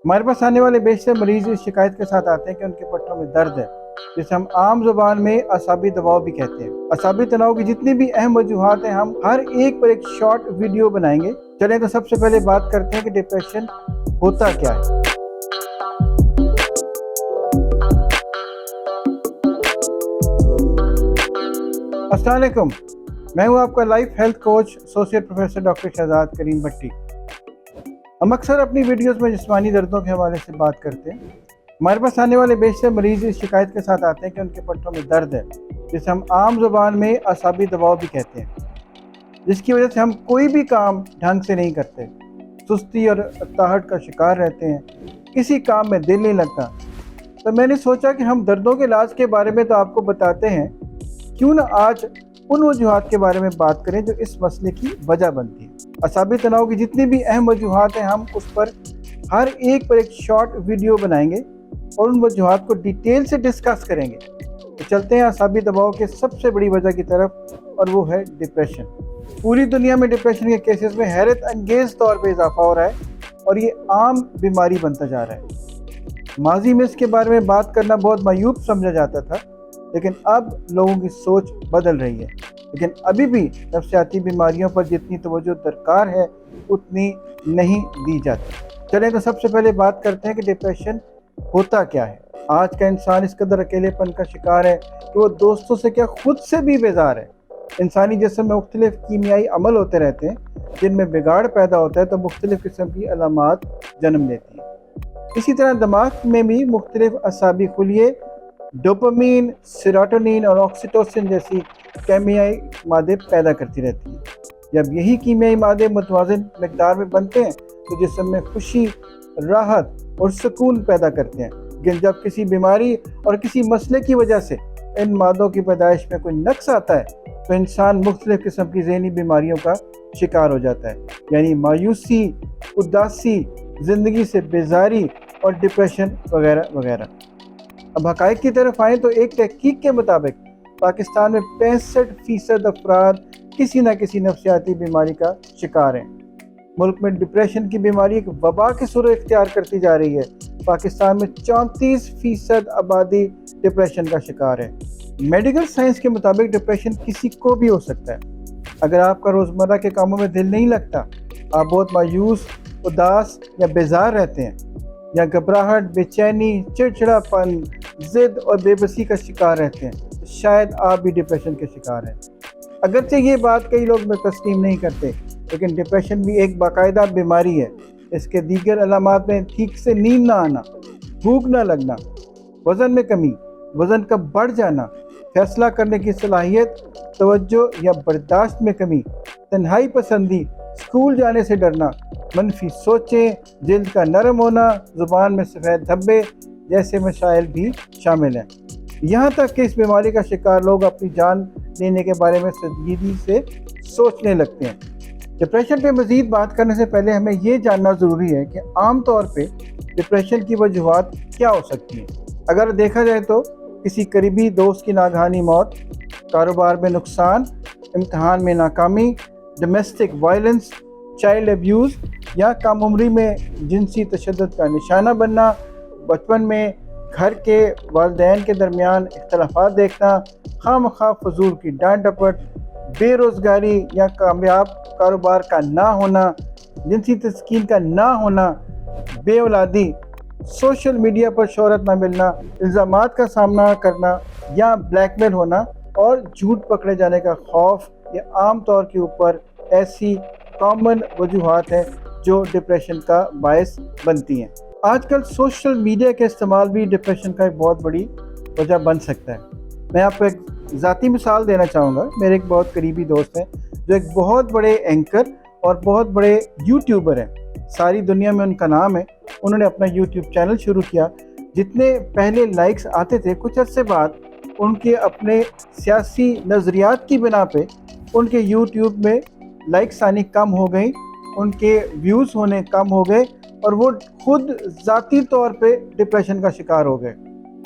हमारे पास आने वाले बेशतर मरीज इस शिकायत के साथ आते हैं कि उनके पट्टों में दर्द है, जिसे हम आम जुबान में असाबी दबाव भी कहते हैं। असाबी तनाव की जितनी भी अहम वजूहात हैं, हम हर एक पर एक शॉर्ट वीडियो बनाएंगे। चलें तो सबसे पहले बात करते हैं कि डिप्रेशन होता क्या है। अस्सलाम वालेकुम, मैं हूं आपका life health coach associate professor doctor Shahzad Karim Bhatti. हम अक्सर अपनी वीडियोस में जिस्मानी दर्दों के हवाले से बात करते हैं। हमारे पास आने वाले बेशतर मरीज इस शिकायत के साथ आते हैं कि उनके पट्टों में दर्द है, जिसे हम आम जुबान में असाबी दबाव भी कहते हैं, जिसकी वजह से हम कोई भी काम ढंग से नहीं करते, सुस्ती और अक्ताहट का शिकार रहते हैं, किसी काम में दिल नहीं लगता। तो मैंने सोचा कि हम दर्दों के इलाज के बारे में तो आपको बताते हैं, क्यों ना आज उन वजूहात के बारे में बात करें जो इस मसले की वजह बनती है। असाबी तनाव की जितनी भी अहम वजूहात हैं, हम उस पर हर एक पर एक शॉर्ट वीडियो बनाएंगे और उन वजूहात को डिटेल से डिस्कस करेंगे। तो चलते हैं असाबी दबाव के सबसे बड़ी वजह की तरफ, और वो है डिप्रेशन। पूरी दुनिया में डिप्रेशन के केसेस में हैरत अंगेज तौर पर इजाफा हो रहा है और ये आम बीमारी बनता जा रहा है। माजी में इसके बारे में बात करना बहुत मायूब समझा जाता था, लेकिन अब लोगों की सोच बदल रही है। लेकिन अभी भी नफ्सियाती बीमारियों पर जितनी तवज्जो दरकार है उतनी नहीं दी जाती। चलें तो सबसे पहले बात करते हैं कि डिप्रेशन होता क्या है। आज का इंसान इस कदर अकेलेपन का शिकार है कि वो दोस्तों से क्या खुद से भी बेजार है। इंसानी जिस्म में मुख्तलिफ कीमियाई अमल होते रहते हैं, जिनमें बिगाड़ पैदा होता है तो मुख्तलिफ किस्म की अलामात जन्म लेती है। इसी तरह दिमाग में भी मुख्तलिफ असाबी खुलिये डोपामीन, सेरोटोनिन और ऑक्सीटोसिन जैसी कीमियाई मादे पैदा करती रहती हैं। जब यही कीमियाई मादे मुतवाज़िन मिकदार में बनते हैं तो जिस्म में खुशी, राहत और सुकून पैदा करते हैं। लेकिन जब किसी बीमारी और किसी मसले की वजह से इन मादों की पैदाइश में कोई नक्स आता है तो इंसान मुख्तलिफ किस्म की ज़हनी बीमारियों का शिकार हो जाता है, यानी मायूसी, उदासी, ज़िंदगी से बेजारी और डिप्रेशन वगैरह वगैरह। अब हक़ाइक़ की तरफ आएँ तो एक तहकीक के मुताबिक पाकिस्तान में 65% अफराद किसी न किसी नफ्सियाती बीमारी का शिकार हैं। मुल्क में डिप्रेशन की बीमारी एक वबा की सूरत इख्तियार करती जा रही है। पाकिस्तान में 34% आबादी डिप्रेशन का शिकार है। मेडिकल साइंस के मुताबिक डिप्रेशन किसी को भी हो सकता है। अगर आपका रोज़मर्रा के कामों में दिल नहीं लगता, आप बहुत मायूस, उदास या बेजार रहते हैं, या घबराहट, बेचैनी, चिड़चिड़ापन, ज़िद और बेबसी का शिकार रहते हैं, तो शायद आप भी डिप्रेशन के शिकार हैं। अगरचे ये बात कई लोग तस्लीम नहीं करते, लेकिन डिप्रेशन भी एक बाकायदा बीमारी है। इसके दीगर अलामात में ठीक से नींद ना आना, भूख ना लगना, वज़न में कमी, वज़न का बढ़ जाना, फैसला करने की सलाहियत, तवज्जो या बर्दाश्त में कमी, तन्हाई पसंदी, स्कूल जाने से डरना, मनफी सोचें, जिल्द का नरम होना, ज़ुबान में सफ़ेद धब्बे जैसे मसाइल भी शामिल हैं। यहाँ तक कि इस बीमारी का शिकार लोग अपनी जान लेने के बारे में संजीदगी से सोचने लगते हैं। डिप्रेशन पे मज़ीद बात करने से पहले हमें ये जानना ज़रूरी है कि आम तौर पे डिप्रेशन की वजूहात क्या हो सकती हैं। अगर देखा जाए तो किसी करीबी दोस्त की नागहानी मौत, कारोबार में नुकसान, इम्तहान में नाकामी, डोमेस्टिक वायलेंस, चाइल्ड अब्यूज़ या कम उम्री में जिनसी तशद्दुद का निशाना बनना, बचपन में घर के वालिदैन के दरमियान इख्तलाफात देखना, खामखा फजूल की डांट डपट, बेरोज़गारी या कामयाब कारोबार का ना होना, जिनसी तस्कीन का ना होना, बेऔलादी, सोशल मीडिया पर शोहरत ना मिलना, इल्ज़ामात का सामना करना या ब्लैकमेल होना और झूठ पकड़े जाने का खौफ, ये आम तौर के ऊपर ऐसी कॉमन वजूहात हैं जो डिप्रेशन का बायस बनती हैं। आजकल सोशल मीडिया का इस्तेमाल भी डिप्रेशन का एक बहुत बड़ी वजह बन सकता है। मैं आपको एक ज़ाती मिसाल देना चाहूँगा। मेरे एक बहुत करीबी दोस्त हैं जो एक बहुत बड़े एंकर और बहुत बड़े यूट्यूबर हैं, सारी दुनिया में उनका नाम है। उन्होंने अपना यूट्यूब चैनल शुरू किया। जितने पहले लाइक्स आते थे, कुछ अर्से बाद उनके अपने सियासी नज़रियात की बिना पे उनके यूट्यूब में लाइक्स आनी कम हो गई, उनके व्यूज़ होने कम हो गए और वो खुद ज़ाती तौर पे डिप्रेशन का शिकार हो गए।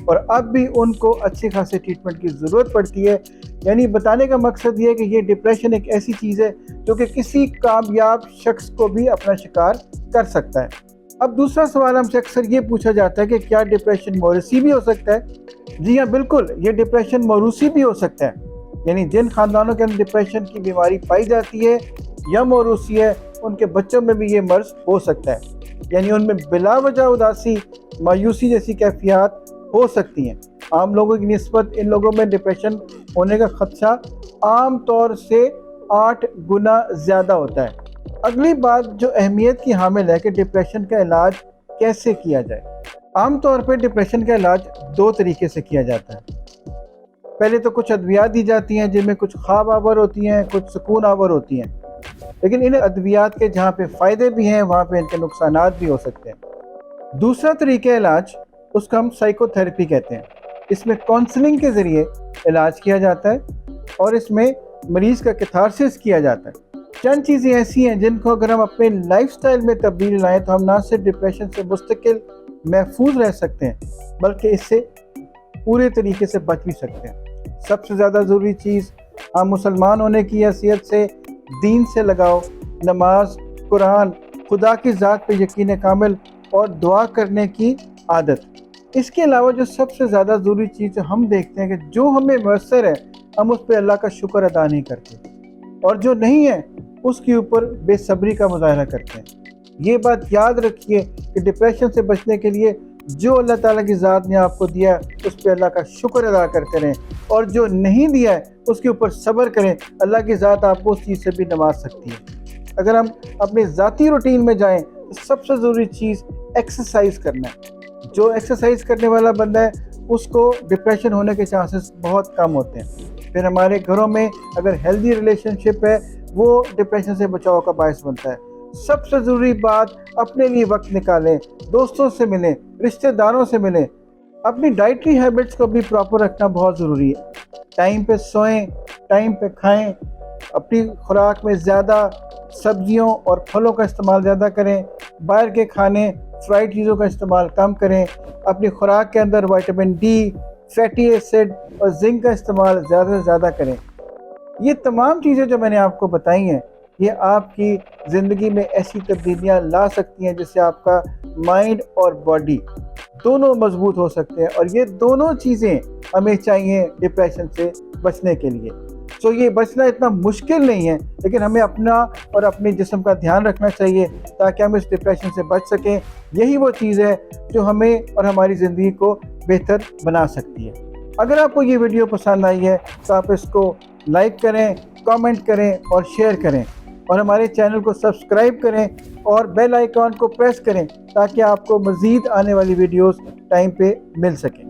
और अब भी उनको अच्छी खासी ट्रीटमेंट की ज़रूरत पड़ती है। यानी बताने का मकसद ये है कि ये डिप्रेशन एक ऐसी चीज़ है जो कि किसी कामयाब शख्स को भी अपना शिकार कर सकता है। اب دوسرا سوال ہم سے اکثر یہ پوچھا جاتا ہے کہ کیا ڈپریشن موروثی بھی ہو سکتا ہے؟ جی ہاں بالکل، یہ ڈپریشن موروثی بھی ہو سکتا ہے، یعنی جن خاندانوں کے اندر ڈپریشن کی بیماری پائی جاتی ہے یا موروثی ہے، ان کے بچوں میں بھی یہ مرض ہو سکتا ہے، یعنی ان میں بلا وجہ اداسی، مایوسی جیسی کیفیات ہو سکتی ہیں۔ عام لوگوں کی نسبت ان لوگوں میں ڈپریشن ہونے کا خدشہ عام طور سے 8 گنا زیادہ ہوتا ہے۔ اگلی بات جو اہمیت کی حامل ہے کہ ڈپریشن کا علاج کیسے کیا جائے۔ عام طور پہ ڈپریشن کا علاج 2 طریقے سے کیا جاتا ہے۔ پہلے تو کچھ ادویات دی جاتی ہیں جن میں کچھ خواب آور ہوتی ہیں، کچھ سکون آور ہوتی ہیں، لیکن ان ادویات کے جہاں پہ فائدے بھی ہیں وہاں پہ ان کے نقصانات بھی ہو سکتے ہیں۔ دوسرا طریقہ علاج، اس کو ہم سائیکو تھیراپی کہتے ہیں۔ اس میں کونسلنگ کے ذریعے علاج کیا جاتا ہے اور اس میں مریض کا کیتھارسس کیا جاتا ہے۔ چند چیزیں ایسی ہیں جن کو اگر ہم اپنے لائف سٹائل میں تبدیلی لائیں تو ہم نہ صرف ڈپریشن سے مستقل محفوظ رہ سکتے ہیں بلکہ اس سے پورے طریقے سے بچ بھی سکتے ہیں۔ سب سے زیادہ ضروری چیز، ہم مسلمان ہونے کی حیثیت سے دین سے لگاؤ، نماز، قرآن، خدا کی ذات پہ یقین کامل اور دعا کرنے کی عادت۔ اس کے علاوہ جو سب سے زیادہ ضروری چیز ہم دیکھتے ہیں کہ جو ہمیں میسر ہے ہم اس پہ اللہ کا شکر ادا نہیں کرتے، اور جو نہیں ہے اس کے اوپر بے صبری کا مظاہرہ کرتے ہیں۔ یہ بات یاد رکھیے کہ ڈپریشن سے بچنے کے لیے جو اللہ تعالیٰ کی ذات نے آپ کو دیا ہے اس پہ اللہ کا شکر ادا کرتے رہیں، اور جو نہیں دیا ہے اس کے اوپر صبر کریں۔ اللہ کی ذات آپ کو اس چیز سے بھی نواز سکتی ہے۔ اگر ہم اپنے ذاتی روٹین میں جائیں تو سب سے ضروری چیز ایکسرسائز کرنا ہے۔ جو ایکسرسائز کرنے والا بندہ ہے اس کو ڈپریشن ہونے کے چانسز بہت کم ہوتے ہیں۔ پھر ہمارے گھروں میں اگر ہیلدی ریلیشن شپ ہے وہ ڈپریشن سے بچاؤ کا باعث بنتا ہے۔ سب سے ضروری بات، اپنے لیے وقت نکالیں، دوستوں سے ملیں، رشتہ داروں سے ملیں۔ اپنی ڈائٹری ہیبٹس کو بھی پراپر رکھنا بہت ضروری ہے۔ ٹائم پہ سوئیں، ٹائم پہ کھائیں، اپنی خوراک میں زیادہ سبزیوں اور پھلوں کا استعمال زیادہ کریں، باہر کے کھانے، فرائیڈ چیزوں کا استعمال کم کریں، اپنی خوراک کے اندر وٹامن ڈی، فیٹی ایسڈ اور زنک کا استعمال زیادہ سے زیادہ کریں۔ یہ تمام چیزیں جو میں نے آپ کو بتائی ہیں یہ آپ کی زندگی میں ایسی تبدیلیاں لا سکتی ہیں جس سے آپ کا مائنڈ اور باڈی دونوں مضبوط ہو سکتے ہیں، اور یہ دونوں چیزیں ہمیں چاہیے ڈپریشن سے بچنے کے لیے۔ سو یہ بچنا اتنا مشکل نہیں ہے، لیکن ہمیں اپنا اور اپنے جسم کا دھیان رکھنا چاہیے تاکہ ہم اس ڈپریشن سے بچ سکیں۔ یہی وہ چیز ہے جو ہمیں اور ہماری زندگی کو بہتر بنا سکتی ہے۔ اگر آپ کو یہ ویڈیو پسند آئی ہے تو آپ اس کو لائک کریں، کامنٹ کریں اور شیئر کریں، اور ہمارے چینل کو سبسکرائب کریں اور بیل آئیکن کو پریس کریں تاکہ آپ کو مزید آنے والی ویڈیوز ٹائم پہ مل سکیں۔